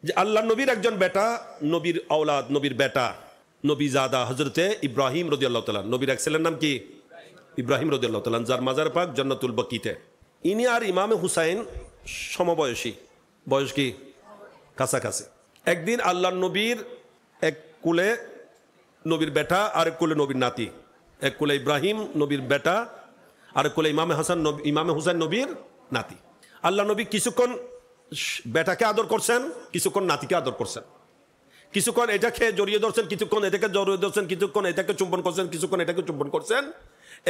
যে আল্লাহ নবীর একজন বেটা, নবীর আওলাদ, নবীর বেটা, নবী জাদা হজরতে ইব্রাহিম রাদিয়াল্লাহু তাআলা। নবীর এক ছেলের নাম কি? ইব্রাহিম রাদিয়াল্লাহু তাআলা, যার মাজার পাক জান্নাতুল বাকিতে। ইনি আর ইমামে হুসাইন সমবয়সী, বয়স কি কাছাকাছি। একদিন আল্লাহ নবীর এক কুলে নবীর বেটা, আরেক কুলে নবীর নাতি। এক কুলে ইব্রাহিম নবীর বেটা, আরেক কুলে ইমামে হুসাইন নবীর নাতি। আল্লাহ নবী কিছুক্ষণ বেটাকে আদর করছেন, কিছুক্ষণ নাতিকে আদর করছেন, কিছুক্ষণ এটাকে জড়িয়ে ধরছেন, কিছুক্ষণ এটাকে জড়িয়ে ধরছেন, কিছুক্ষণ এটাকে চুম্বন করছেন, কিছুক্ষণ এটাকে চুম্বন করছেন।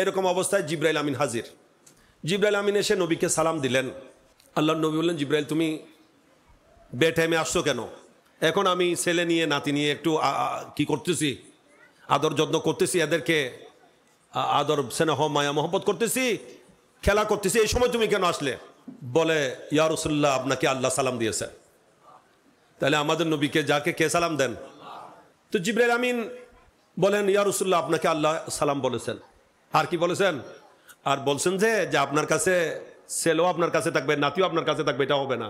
এরকম অবস্থায় জিবরাইল আমিন হাজির। জিবরাইল আমিন এসে নবীকে সালাম দিলেন। আল্লাহ নবী বললেন, জিবরাইল তুমি বেটাইমে আসছো কেন? এখন আমি ছেলে নিয়ে নাতি নিয়ে একটু কি করতেছি, আদর যত্ন করতেছি, এদেরকে আদর স্নেহ মায়া মোহব্বত করতেছি, খেলা করতেছি, এই সময় তুমি কেন আসলে? বলে, ইয়া রাসূলুল্লাহ আপনাকে আল্লাহ সালাম দিয়েছেন। তাহলে আমাদের নবীকে যাকে কে সালাম দেন? তো জিবরাইল আমিন বলেন, ইয়া রাসূলুল্লাহ আপনাকে আল্লাহ সালাম বলেছেন। আর কি বলেছেন? আর বলছেন যে আপনার কাছে ছেলেও আপনার কাছে থাকবে, নাতিও আপনার কাছে থাকবে, এটা হবে না,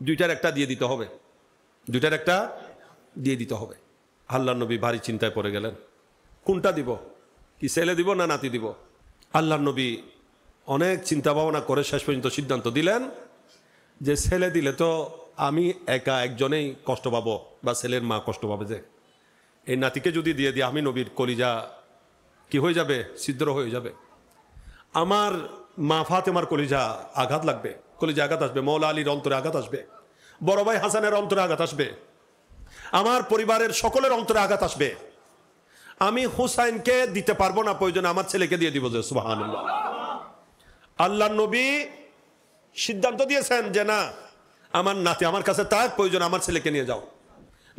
দুইটার একটা দিয়ে দিতে হবে, দুইটার একটা দিয়ে দিতে হবে। আল্লাহ নবী ভারী চিন্তায় পড়ে গেলেন, কোনটা দিব, কি ছেলে দিব না নাতি দিব? আল্লাহ নবী অনেক চিন্তা ভাবনা করে শেষ পর্যন্ত সিদ্ধান্ত দিলেন যে ছেলে দিলে তো আমি একা একজনেই কষ্ট পাবো, বা ছেলের মা কষ্ট পাবে, যে এই নাতিকে যদি দিয়ে দিই আমি নবীর কলিজা কি হয়ে যাবে, ছিদ্র হয়ে যাবে, আমার মা ফাতেমার কলিজা আঘাত লাগবে, কলিজা আঘাত আসবে, মৌলা আলীর অন্তরে আঘাত আসবে, বড় ভাই হাসানের অন্তরে আঘাত আসবে, আমার পরিবারের সকলের অন্তরে আঘাত আসবে। আমি হুসাইনকে দিতে পারবো না, প্রয়োজন আমার ছেলেকে দিয়ে দিব। যে সুবহানাল্লাহ। আল্লাহ নবী সিদ্ধান্ত দিয়েছেন যে না, আমার নাতি আমার কাছে তার প্রয়োজন, আমার ছেলেকে নিয়ে যাও।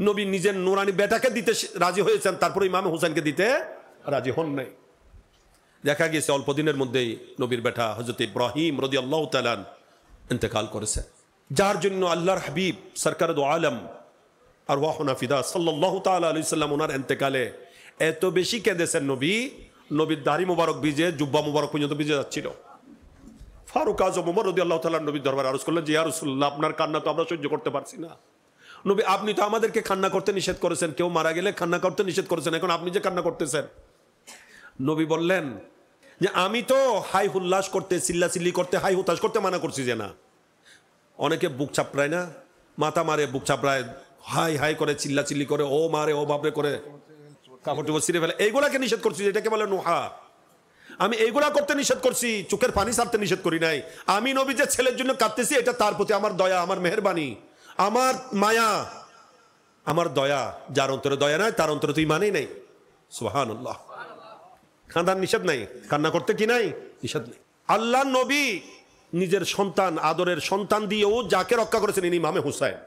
নবী নিজের নুরানি বেটাকে দিতে রাজি হয়েছেন, তারপরে ইমাম হুসাইনকে দিতে রাজি হন নাই। দেখা গিয়েছে অল্প দিনের মধ্যেই নবীর বেটা হযরত ইব্রাহিম রাদিয়াল্লাহু তাআলা ইন্তেকাল করেছেন, যার জন্য আল্লাহর হাবিব সরকার দু আলম আরওয়াহুনা ফিদা সাল্লাল্লাহু তাআলা আলাইহি সাল্লাম ওনার ইন্তেকালে এত বেশি কেঁদেছেন নবী, নবীর দাড়ি মুবারক ভিজে, জুব্বা মুবারক পর্যন্ত ভিজে যাচ্ছিল। ফারুক আজম ওমর রাদিয়াল্লাহু তাআলা নবীর দরবারে আরজ করলেন যে ইয়া রাসূলুল্লাহ আপনার কান্না তো আমরা সহ্য করতে পারছি না। নবী আপনি তো আমাদেরকে কান্না করতে নিষেধ করেছেন, কেউ মারা গেলে কান্না করতে নিষেধ করেছেন, এখন আপনি যে কান্না করতেছেন। নবী বললেন যে আমি তো হাই হুল্লাস করতে, চিল্লাচিল্লি করতে, হাই হুতাশ করতে মানা করছি যে না। অনেকে বুক চাপড়ায় না, মাথা মারে, বুক চাপড়ায়, হাই হাই করে, চিল্লাচিল্লি করে, ও মারে ও বাপরে করে, কাপড় টুপড় ছিঁড়ে ফেলে, এইগুলাকে নিষেধ করছি, এটাকে বলে নুহা। আমি এইগুলা করতে নিষেধ করছি, চোখের পানি ছাড়তে নিষেধ করি নাই। আমি নবী যে ছেলের জন্য কাঁদতেছি, এটা তার প্রতি আমার দয়া, আমার মেহেরবানি, আমার মায়া, আমার দয়া। যার অন্তরে দয়া নাই তার অন্তরে তো ঈমানই নাই। সুবহানাল্লাহ। কাঁদার নিষেধ নাই, কান্না করতে কি নাই, নিষেধ নেই। আল্লাহ নবী নিজের সন্তান, আদরের সন্তান দিয়েও যাকে রক্ষা করেছেন ইনি ইমামে হুসাইন।